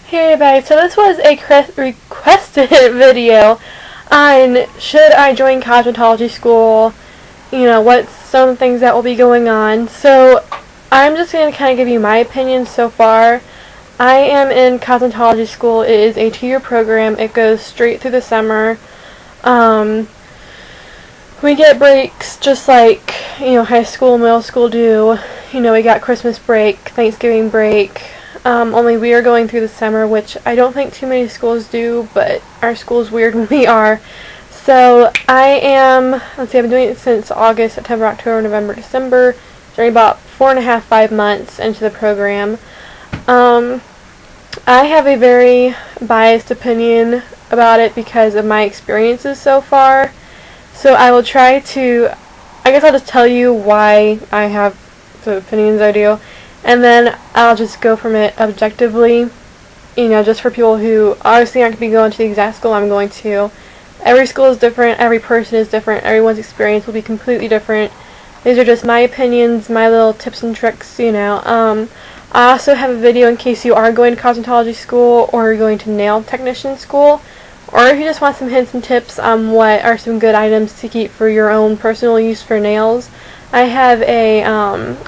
Hey everybody, so this was a requested video on should I join cosmetology school, what's some things that will be going on. So I'm just going to kind of give you my opinion so far. I am in cosmetology school. It is a 2-year program. It goes straight through the summer. We get breaks just like, high school, middle school do. We got Christmas break, Thanksgiving break. Only we are going through the summer, which I don't think too many schools do, but our school is weird when we are. So I've been doing it since August, September, October, November, December. During about 4.5, 5 months into the program. I have a very biased opinion about it because of my experiences so far. So I will try to, I guess I'll just tell you why I have the opinions I do. And then I'll just go from it objectively, just for people who obviously aren't going to be going to the exact school I'm going to. Every school is different, every person is different, everyone's experience will be completely different. These are just my opinions, my little tips and tricks, I also have a video in case you are going to cosmetology school or you're going to nail technician school, or if you just want some hints and tips on what are some good items to keep for your own personal use for nails. I have a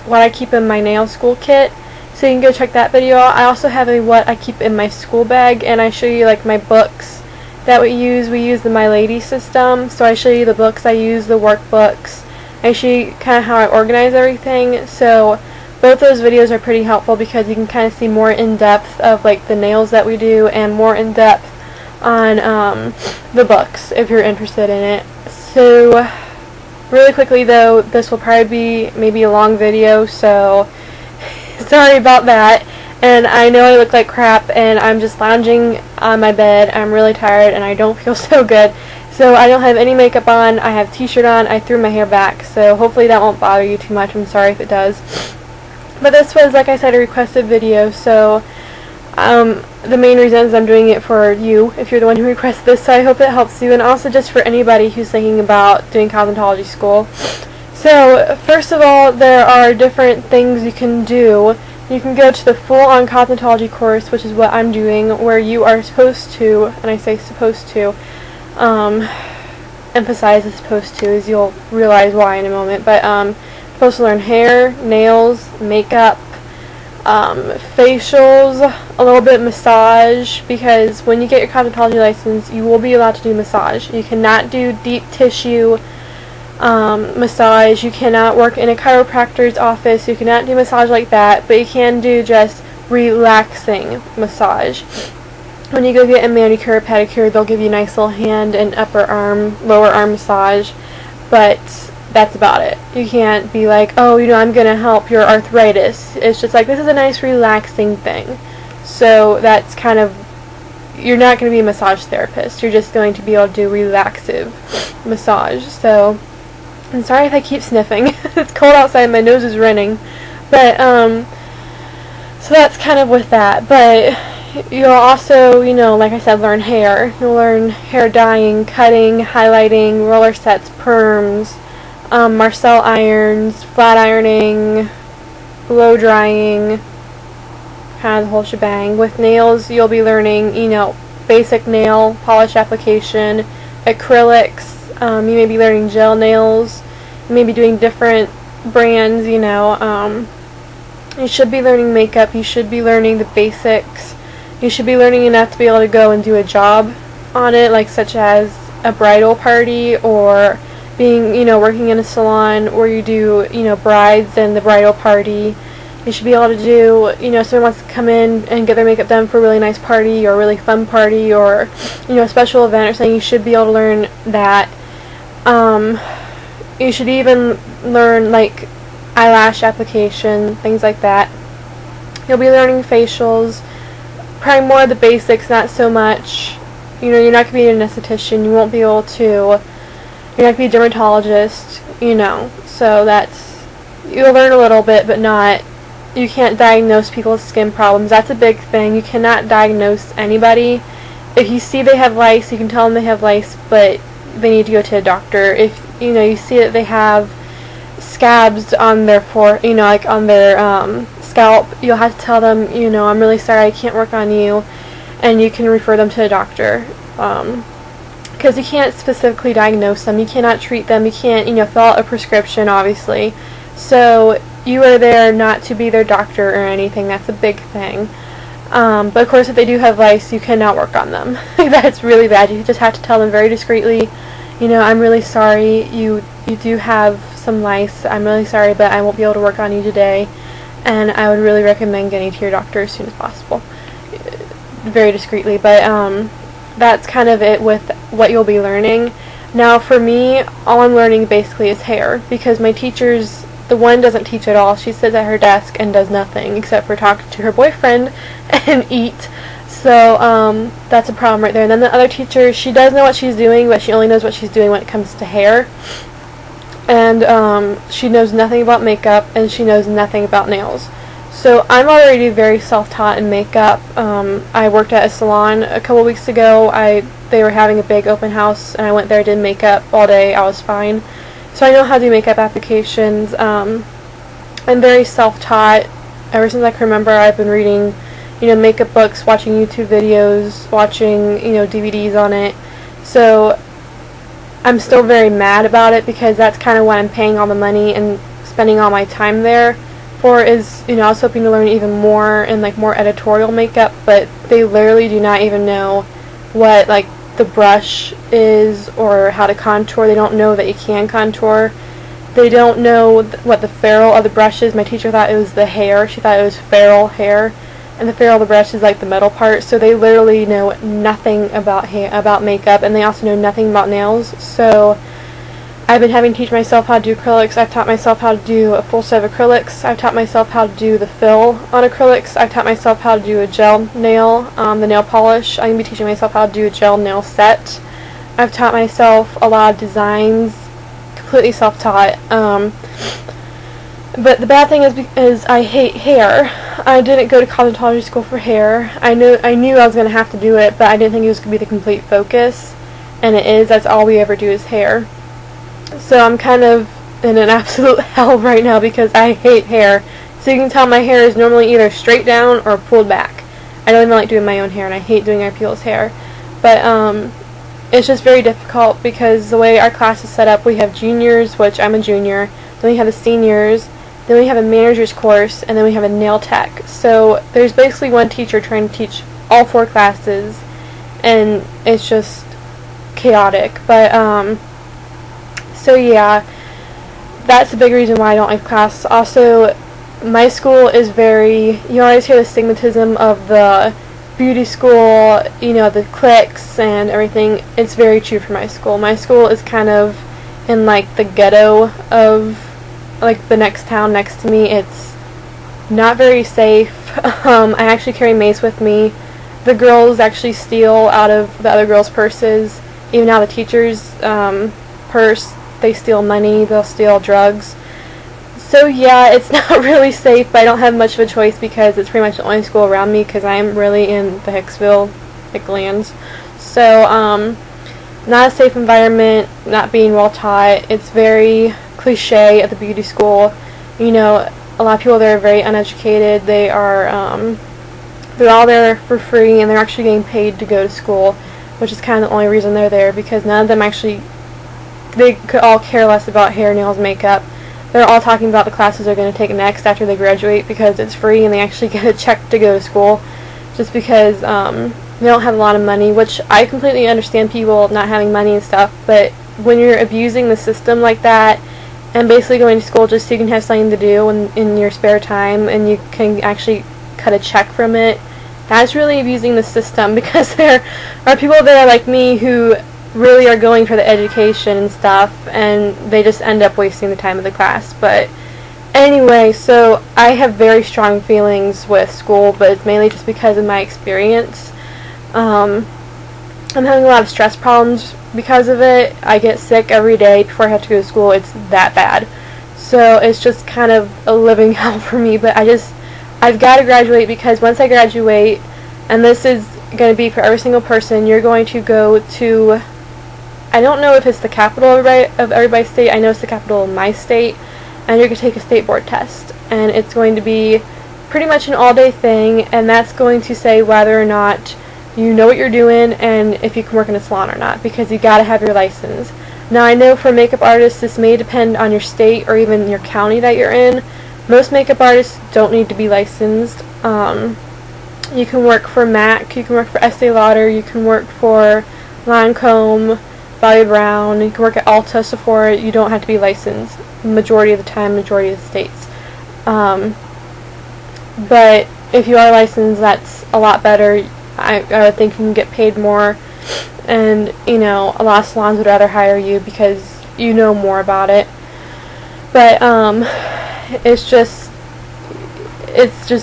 what I keep in my nail school kit, so you can go check that video out. I also have a what I keep in my school bag, and I show you like my books that we use. We use the My Lady system, so I show you the books I use, the workbooks. I show you kind of how I organize everything. So both those videos are pretty helpful because you can kind of see more in depth of like the nails that we do, and more in depth on the books if you're interested in it. So really quickly though, this will probably be maybe a long video, so sorry about that. And I know I look like crap, and I'm just lounging on my bed. I'm really tired and I don't feel so good. So I don't have any makeup on, I have t-shirt on, I threw my hair back, so hopefully that won't bother you too much. I'm sorry if it does. But this was, like I said, a requested video, so the main reason is I'm doing it for you, if you're the one who requested this, so I hope it helps you, and also just for anybody who's thinking about doing cosmetology school. So, first of all, there are different things you can do. You can go to the full-on cosmetology course, which is what I'm doing, where you are supposed to, and I say supposed to, emphasize the supposed to, as you'll realize why in a moment, but supposed to learn hair, nails, makeup, facials, a little bit massage, because when you get your cosmetology license, you will be allowed to do massage. You cannot do deep tissue massage. You cannot work in a chiropractor's office. You cannot do massage like that, but you can do just relaxing massage. When you go get a manicure or pedicure, they'll give you a nice little hand and upper arm, lower arm massage, but that's about it. You can't be like, oh, I'm going to help your arthritis. It's just like, this is a nice relaxing thing. So that's kind of, you're not going to be a massage therapist. You're just going to be able to do relaxive massage. So I'm sorry if I keep sniffing. It's cold outside, my nose is running. But so that's kind of with that. But you'll also, like I said, learn hair. You'll learn hair dyeing, cutting, highlighting, roller sets, perms, Marcel irons, flat ironing, blow drying, kind of the whole shebang. With nails, you'll be learning, basic nail polish application, acrylics. You may be learning gel nails. You may be doing different brands. You should be learning makeup. You should be learning the basics. You should be learning enough to be able to go and do a job on it, like such as a bridal party, or being, working in a salon where you do, brides and the bridal party. You should be able to do, someone wants to come in and get their makeup done for a really nice party or a really fun party, or, a special event or something. You should be able to learn that. You should even learn, like, eyelash application, things like that. You'll be learning facials, probably more of the basics, not so much. You're not going to be an esthetician. You won't be able to, you're not going to be a dermatologist, so you'll learn a little bit, but not, you can't diagnose people's skin problems. That's a big thing. You cannot diagnose anybody. If you see they have lice, you can tell them they have lice, but they need to go to a doctor. If, you see that they have scabs on their like on their scalp, you'll have to tell them, I'm really sorry, I can't work on you. and you can refer them to a doctor. Because you can't specifically diagnose them, you cannot treat them, you can't, fill out a prescription, obviously. So you are there not to be their doctor or anything. That's a big thing. But of course, if they do have lice, you cannot work on them. That's really bad. You just have to tell them very discreetly, I'm really sorry, you do have some lice. I'm really sorry, but I won't be able to work on you today, and I would really recommend getting to your doctor as soon as possible. Very discreetly, but that's kind of it with what you'll be learning. Now for me, all I'm learning basically is hair, because my teachers, the one doesn't teach at all. She sits at her desk and does nothing except for talk to her boyfriend and eat. So that's a problem right there. And then the other teacher, she does know what she's doing, but she only knows what she's doing when it comes to hair. And she knows nothing about makeup, and she knows nothing about nails. So I'm already very self-taught in makeup. I worked at a salon a couple weeks ago. They were having a big open house, and I went there, did makeup all day. I was fine. So I know how to do makeup applications. I'm very self-taught. Ever since I can remember, I've been reading, makeup books, watching YouTube videos, watching, DVDs on it. So I'm still very mad about it, because that's kind of what I'm paying all the money and spending all my time there for is, I was hoping to learn even more and more editorial makeup, but they literally do not even know what the brush is or how to contour. They don't know that you can contour. They don't know what the ferrule of the brush is. My teacher thought it was the hair. She thought it was ferrule hair, and the ferrule of the brush is the metal part. So they literally know nothing about makeup, and they also know nothing about nails. So I've been having to teach myself how to do acrylics. I've taught myself how to do a full set of acrylics. I've taught myself how to do the fill on acrylics. I've taught myself how to do a gel nail, the nail polish. I'm going to be teaching myself how to do a gel nail set. I've taught myself a lot of designs, completely self-taught. But the bad thing is I hate hair. I didn't go to cosmetology school for hair. I knew I was going to have to do it, but I didn't think it was going to be the complete focus. And it is. That's all we ever do is hair. So I'm kind of in an absolute hell right now because I hate hair. So you can tell my hair is normally either straight down or pulled back. I don't even like doing my own hair, and I hate doing other people's hair. But it's just very difficult because the way our class is set up, we have juniors, which I'm a junior, then we have the seniors, then we have a manager's course, and then we have a nail tech. So there's basically one teacher trying to teach all 4 classes, and it's just chaotic. But so yeah, that's a big reason why I don't like class. Also, my school is very, you always hear the stigmatism of the beauty school, the cliques and everything. It's very true for my school. My school is kind of in the ghetto of the next town next to me. It's not very safe. I actually carry mace with me. The girls actually steal out of the other girls' purses, even out of the teacher's purse. They steal money, they'll steal drugs. So yeah, it's not really safe, but I don't have much of a choice because it's pretty much the only school around me because I'm really in the Hicksville, Hicklands. So, not a safe environment, not being well taught. It's very cliche at the beauty school. A lot of people there are very uneducated. They are, they're all there for free, and they're actually getting paid to go to school, which is kind of the only reason they're there, because none of them actually, they could all care less about hair, nails, makeup. They're all talking about the classes they're going to take next after they graduate because it's free and they actually get a check to go to school, just because they don't have a lot of money, which I completely understand people not having money and stuff, but when you're abusing the system like that and basically going to school just so you can have something to do in your spare time and you can actually cut a check from it, that's really abusing the system, because there are people there like me who really are going for the education and stuff, and they just end up wasting the time of the class. But anyway, so I have very strong feelings with school, but it's mainly just because of my experience. I'm having a lot of stress problems because of it. I get sick every day before I have to go to school. It's that bad. So it's just kind of a living hell for me, but I've got to graduate, because once I graduate, and this is going to be for every single person, you're going to go to, I don't know if it's the capital of everybody's state. I know it's the capital of my state, and you're going to take a state board test, and it's going to be pretty much an all-day thing, and that's going to say whether or not you know what you're doing and if you can work in a salon or not, because you gotta have your license. Now I know for makeup artists this may depend on your state or even your county that you're in. Most makeup artists don't need to be licensed. You can work for MAC, you can work for Estee Lauder, you can work for Lancome, Bobbi Brown, you can work at Ulta, Sephora. You don't have to be licensed majority of the time, majority of the states. But if you are licensed, that's a lot better. I would think you can get paid more, and you know, a lot of salons would rather hire you because you know more about it. But it's just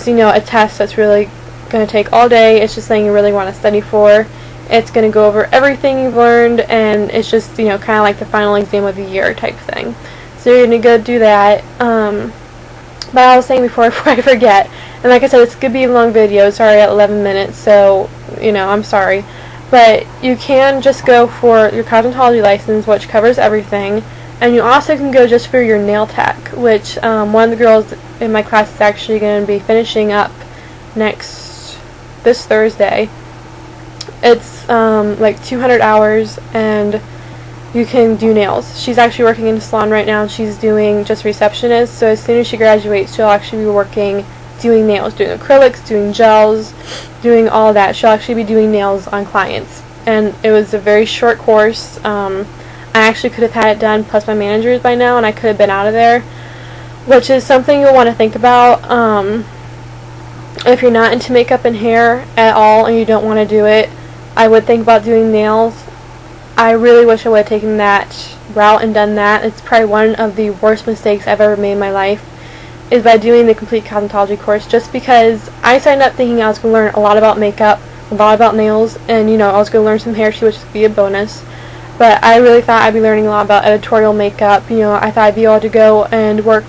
you know, a test that's really going to take all day. It's just something you really want to study for. It's going to go over everything you've learned, and it's just, you know, kind of like the final exam of the year type thing. So you're going to go do that. But I was saying before I forget, and like I said, it's going to be a long video. It's already at 11 minutes, so, you know, I'm sorry. But you can just go for your cosmetology license, which covers everything. And you also can go just for your nail tech, which one of the girls in my class is actually going to be finishing up this Thursday. It's like 200 hours, and you can do nails. She's actually working in a salon right now, and she's doing just receptionist. So as soon as she graduates, she'll actually be working, doing nails, doing acrylics, doing gels, doing all that. She'll actually be doing nails on clients. And it was a very short course. I actually could have had it done plus my managers by now, and I could have been out of there, which is something you'll want to think about. If you're not into makeup and hair at all and you don't want to do it, I would think about doing nails. I really wish I would have taken that route and done that. It's probably one of the worst mistakes I've ever made in my life, is by doing the complete cosmetology course, just because I signed up thinking I was going to learn a lot about makeup, a lot about nails, and you know, I was going to learn some hair too, which would be a bonus. But I really thought I'd be learning a lot about editorial makeup. You know, I thought I'd be able to go and work,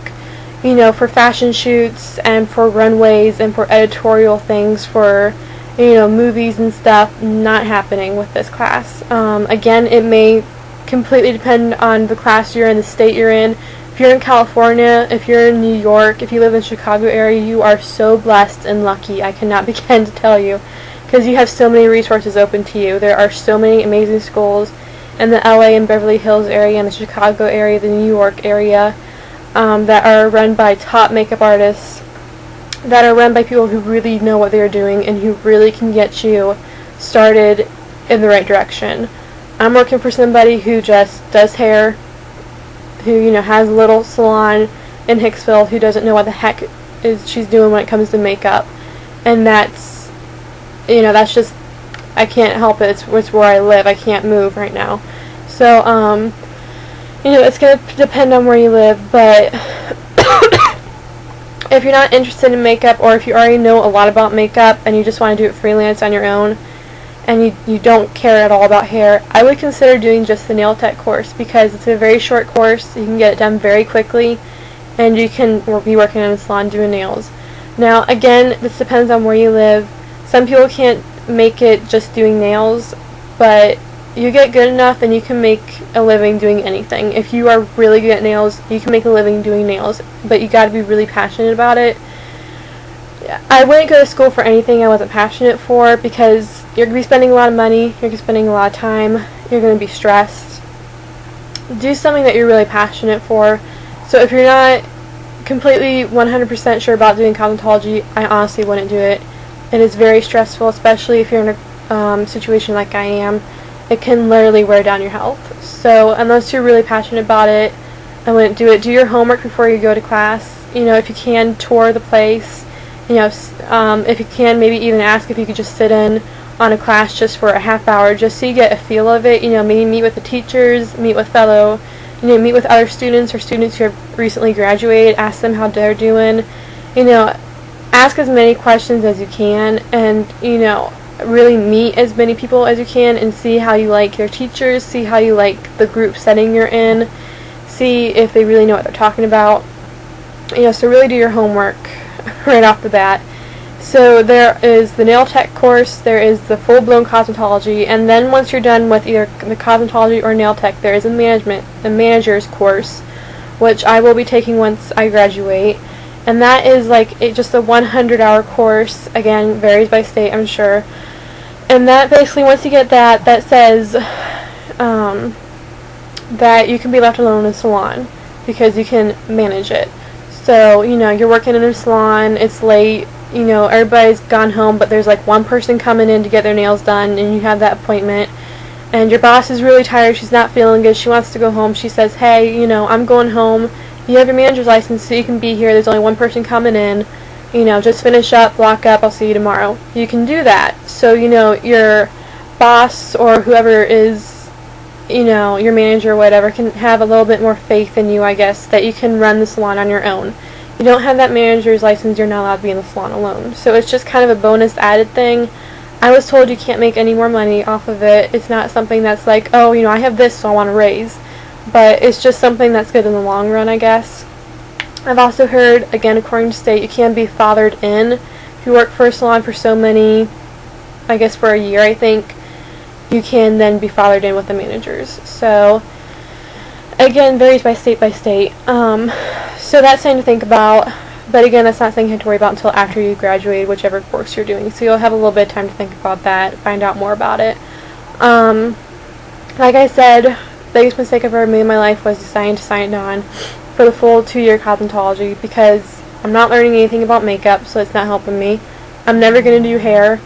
you know, for fashion shoots and for runways and for editorial things for, you know, movies and stuff. Not happening with this class. Again, it may completely depend on the class you're in, the state you're in. If you're in California, if you're in New York, if you live in the Chicago area, you are so blessed and lucky. I cannot begin to tell you, because you have so many resources open to you. There are so many amazing schools in the LA and Beverly Hills area, in the Chicago area, the New York area, that are run by top makeup artists, that are run by people who really know what they're doing and who really can get you started in the right direction. I'm working for somebody who just does hair, who, you know, has a little salon in Hicksville, who doesn't know what the heck she's doing when it comes to makeup. And that's, you know, that's just, I can't help it. It's where I live. I can't move right now. So, you know, it's going to depend on where you live, but if you're not interested in makeup, or if you already know a lot about makeup and you just want to do it freelance on your own, and you don't care at all about hair, I would consider doing just the nail tech course, because it's a very short course. You can get it done very quickly, and you can be working in a salon doing nails. Now, again, this depends on where you live. Some people can't make it just doing nails, but you get good enough and you can make a living doing anything. If you are really good at nails, you can make a living doing nails, but you got to be really passionate about it. I wouldn't go to school for anything I wasn't passionate for, because you're going to be spending a lot of money, you're going to be spending a lot of time, you're going to be stressed. Do something that you're really passionate for. So if you're not completely 100% sure about doing cosmetology, I honestly wouldn't do it. It is very stressful, especially if you're in a situation like I am. It can literally wear down your health. So unless you're really passionate about it, I wouldn't do it. Do your homework before you go to class. You know, if you can, tour the place. You know, if you can, maybe even ask if you could just sit in on a class just for a half hour, just so you get a feel of it. You know, maybe meet with the teachers, meet with meet with other students or students who have recently graduated. Ask them how they're doing. You know, ask as many questions as you can, and, you know, really meet as many people as you can and see how you like your teachers, see how you like the group setting you're in, see if they really know what they're talking about. You know, so really do your homework right off the bat. So there is the nail tech course, there is the full-blown cosmetology, and then once you're done with either the cosmetology or nail tech, there is a manager's course, which I will be taking once I graduate. And that is like just a 100-hour course. Again, varies by state, I'm sure. And And that basically, once you get that, that says that you can be left alone in a salon because you can manage it. So, you know, you're working in a salon, it's late, you know, everybody's gone home, but there's like one person coming in to get their nails done, and you have that appointment, and your boss is really tired, she's not feeling good, she wants to go home, she says, hey, you know, I'm going home, you have your manager's license so you can be here, there's only one person coming in, you know, just finish up, block up, I'll see you tomorrow. You can do that. So, you know, your boss or whoever is, you know, your manager or whatever can have a little bit more faith in you, I guess, that you can run the salon on your own. You don't have that manager's license, you're not allowed to be in the salon alone. So it's just kind of a bonus added thing. I was told you can't make any more money off of it. It's not something that's like, oh, you know, I have this so I want to raise. But it's just something that's good in the long run, I guess. I've also heard, again, according to state, you can be fathered in. If you work for a salon for so many, I guess for a year, I think, you can then be fathered in with the managers. So, again, varies by state by state. So that's something to think about. But again, that's not something you have to worry about until after you graduate, whichever course you're doing. So you'll have a little bit of time to think about that, find out more about it. Like I said, the biggest mistake I've ever made in my life was deciding to sign on for the full 2-year cosmetology because I'm not learning anything about makeup, so it's not helping me. I'm never going to do hair.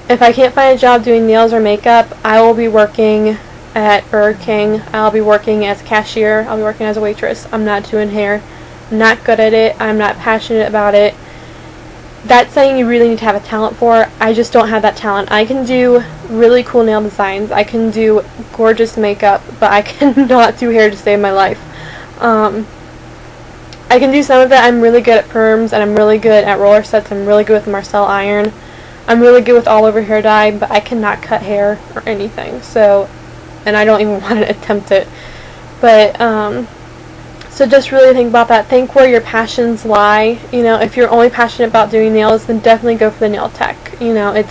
If I can't find a job doing nails or makeup, I will be working at Burger King. I'll be working as a cashier. I'll be working as a waitress. I'm not doing hair. I'm not good at it. I'm not passionate about it. That's something you really need to have a talent for. I just don't have that talent. I can do really cool nail designs. I can do gorgeous makeup, but I cannot do hair to save my life. I can do some of it. I'm really good at perms, and I'm really good at roller sets. I'm really good with Marcel iron. I'm really good with all over hair dye, but I cannot cut hair or anything. So, and I don't even want to attempt it. But, so just really think about that. Think where your passions lie. You know, if you're only passionate about doing nails, then definitely go for the nail tech. You know,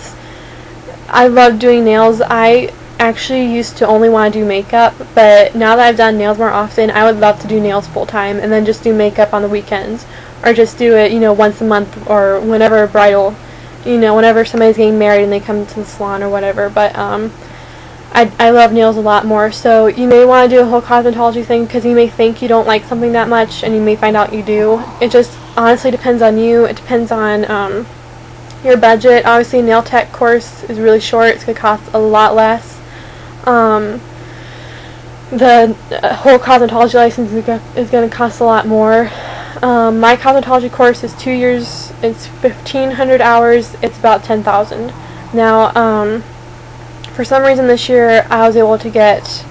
I love doing nails. I actually used to only want to do makeup, but now that I've done nails more often, I would love to do nails full time and then just do makeup on the weekends, or just do it, you know, once a month or whenever bridal, you know, whenever somebody's getting married and they come to the salon or whatever. But I love nails a lot more. So you may want to do a whole cosmetology thing because you may think you don't like something that much and you may find out you do. It just honestly depends on you. It depends on your budget. Obviously, a nail tech course is really short. It's going to cost a lot less. The whole cosmetology license is going to cost a lot more. My cosmetology course is 2 years. It's 1,500 hours. It's about $10,000. Now, for some reason this year I was able to get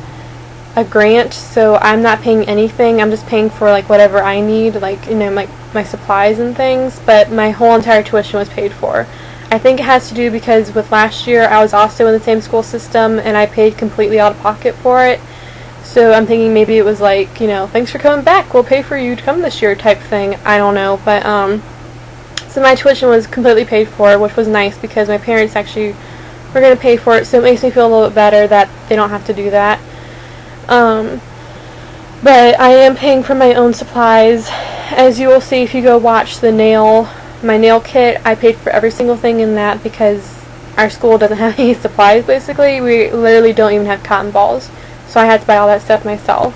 a grant, so I'm not paying anything. I'm just paying for like whatever I need, like, you know, my supplies and things, but my whole entire tuition was paid for. I think it has to do because with last year I was also in the same school system and I paid completely out of pocket for it. So I'm thinking maybe it was like, you know, thanks for coming back, we'll pay for you to come this year type thing. I don't know, but so my tuition was completely paid for, which was nice because my parents actually were going to pay for it, so it makes me feel a little bit better that they don't have to do that. But I am paying for my own supplies. As you will see if you go watch my nail kit, I paid for every single thing in that because our school doesn't have any supplies, basically. We literally don't even have cotton balls, so I had to buy all that stuff myself.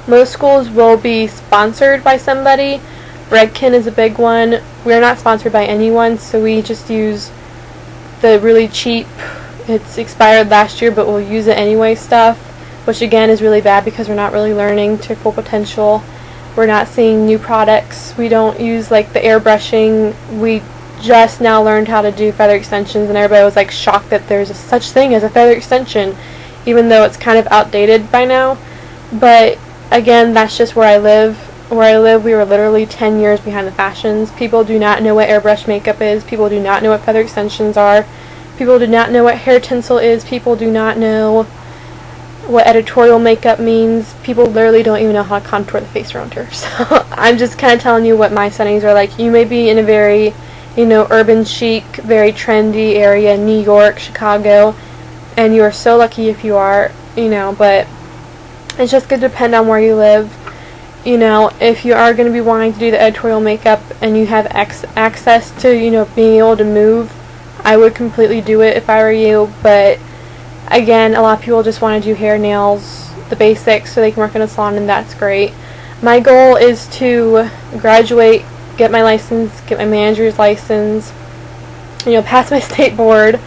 Most schools will be sponsored by somebody. Redken is a big one. We're not sponsored by anyone, so we just use the really cheap, it's expired last year but we'll use it anyway stuff, which again is really bad because we're not really learning to full potential. We're not seeing new products. We don't use like the airbrushing. We just now learned how to do feather extensions and everybody was like shocked that there's such thing as a feather extension, even though it's kind of outdated by now. But again, that's just where I live. Where I live, we were literally 10 years behind the fashions. People do not know what airbrush makeup is. People do not know what feather extensions are. People do not know what hair tinsel is. People do not know what editorial makeup means. People literally don't even know how to contour the face around her. So I'm just kind of telling you what my settings are like. You may be in a very, you know, urban chic, very trendy area, New York, Chicago, and you are so lucky if you are, you know, but it's just going to depend on where you live. You know, if you are going to be wanting to do the editorial makeup and you have access to, you know, being able to move I would completely do it if I were you, but again, a lot of people just want to do hair, nails, the basics so they can work in a salon, and that's great. My goal is to graduate, get my license, get my manager's license, pass my state board,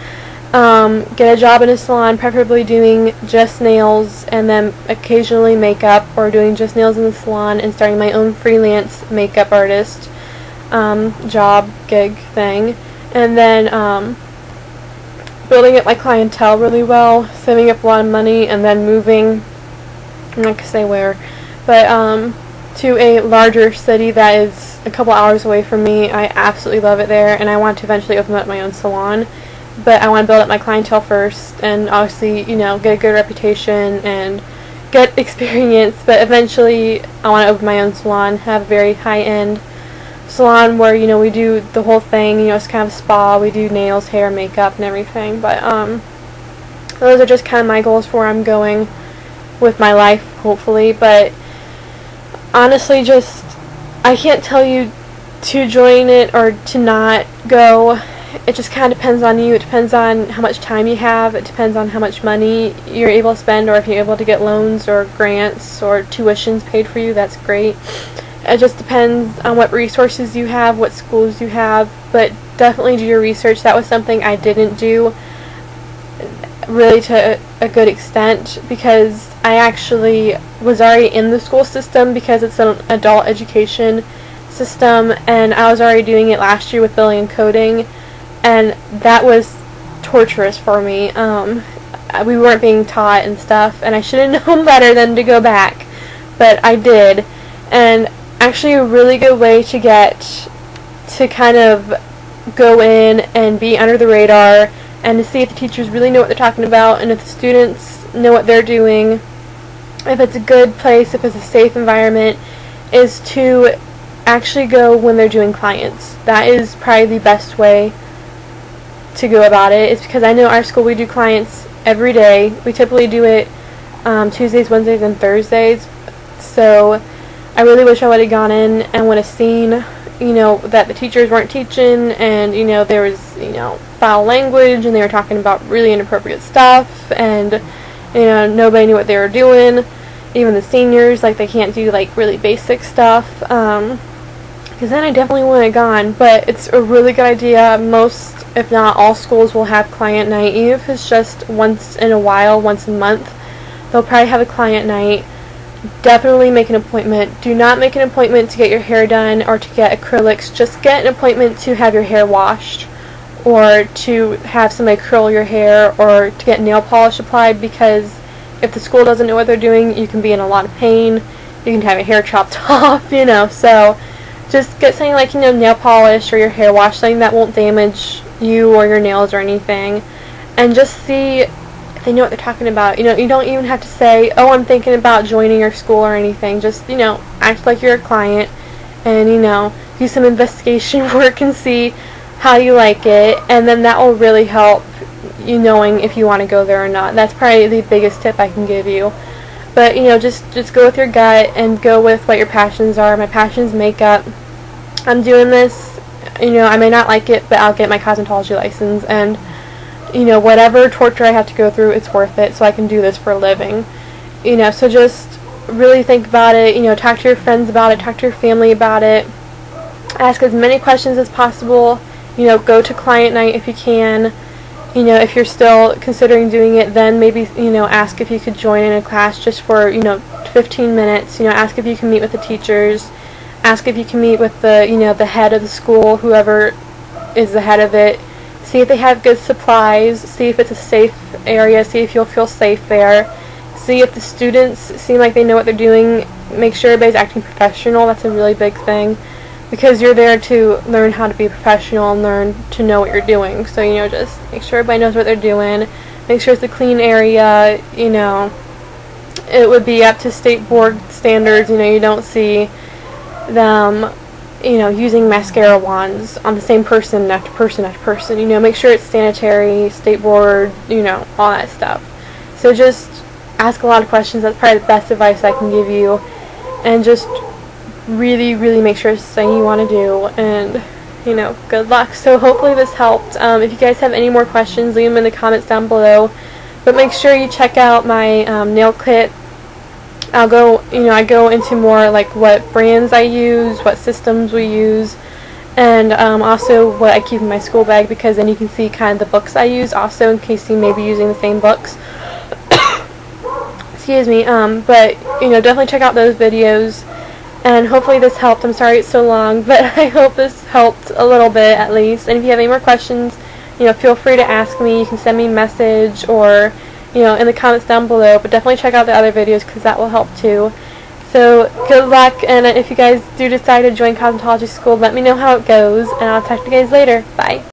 get a job in a salon, preferably doing just nails and then occasionally makeup, or doing just nails in the salon and starting my own freelance makeup artist job, gig thing, and then building up my clientele really well, saving up a lot of money, and then moving, I'm not going to say where, but to a larger city that is a couple hours away from me. I absolutely love it there, and I want to eventually open up my own salon, but I want to build up my clientele first, and obviously, get a good reputation and get experience, but eventually I want to open my own salon, have a very high-end salon where, we do the whole thing, it's kind of a spa, we do nails, hair, makeup, and everything, but those are just kind of my goals for where I'm going with my life, hopefully. But honestly, I can't tell you to join it or to not go. It just kind of depends on you. It depends on how much time you have. It depends on how much money you're able to spend, or if you're able to get loans or grants or tuitions paid for you, that's great. It just depends on what resources you have, what schools you have, but definitely do your research. That was something I didn't do really to a good extent, because I actually was already in the school system because it's an adult education system, and I was already doing it last year with billing and coding, and that was torturous for me. We weren't being taught and stuff, and I should have known better than to go back, but I did. And actually a really good way to get to kind of go in and be under the radar, and to see if the teachers really know what they're talking about, and if the students know what they're doing, if it's a good place, if it's a safe environment, is to actually go when they're doing clients. That is probably the best way to go about it. It's because I know our school, we do clients every day. We typically do it Tuesdays, Wednesdays, and Thursdays. So I really wish I would have gone in and would have seen, that the teachers weren't teaching, and, there was, foul language, and they were talking about really inappropriate stuff, and, nobody knew what they were doing. Even the seniors, they can't do, really basic stuff, because then I definitely wouldn't have gone. But it's a really good idea. Most, if not all, schools will have client night, even if it's just once in a while, once a month. They'll probably have a client night. Definitely make an appointment. Do not make an appointment to get your hair done or to get acrylics. Just get an appointment to have your hair washed, or to have somebody curl your hair, or to get nail polish applied, because if the school doesn't know what they're doing, you can be in a lot of pain. You can have your hair chopped off, so just get something like, nail polish or your hair wash, something that won't damage you or your nails or anything, and just see if they know what they're talking about. You don't even have to say, oh, I'm thinking about joining your school or anything. Just, act like you're a client, and, do some investigation work and see how you like it, and then that will really help you knowing if you want to go there or not. That's probably the biggest tip I can give you. But, just go with your gut and go with what your passions are. My passion's makeup. I'm doing this, I may not like it, but I'll get my cosmetology license, and, whatever torture I have to go through, it's worth it, so I can do this for a living. So just really think about it, talk to your friends about it, talk to your family about it, ask as many questions as possible, go to client night if you can. If you're still considering doing it, then maybe, ask if you could join in a class just for, 15 minutes. Ask if you can meet with the teachers. Ask if you can meet with the, the head of the school, whoever is the head of it. See if they have good supplies. See if it's a safe area. See if you'll feel safe there. See if the students seem like they know what they're doing. Make sure everybody's acting professional. That's a really big thing, because you're there to learn how to be professional and learn to know what you're doing. So, just make sure everybody knows what they're doing. Make sure it's a clean area. It would be up to state board standards. You don't see them, using mascara wands on the same person after person after person. Make sure it's sanitary, state board, all that stuff. So just ask a lot of questions. That's probably the best advice I can give you. And just really, really make sure it's something you want to do, and good luck. So hopefully this helped. If you guys have any more questions, leave them in the comments down below. But make sure you check out my nail kit. I go into more like what brands I use, what systems we use, and also what I keep in my school bag, because then you can see kind of the books I use also, in case you may be using the same books. Excuse me. But definitely check out those videos, and hopefully this helped. I'm sorry it's so long, but I hope this helped a little bit at least. And if you have any more questions, feel free to ask me. You can send me a message or in the comments down below, but definitely check out the other videos because that will help too. So good luck, and if you guys do decide to join cosmetology school, let me know how it goes, and I'll talk to you guys later. Bye.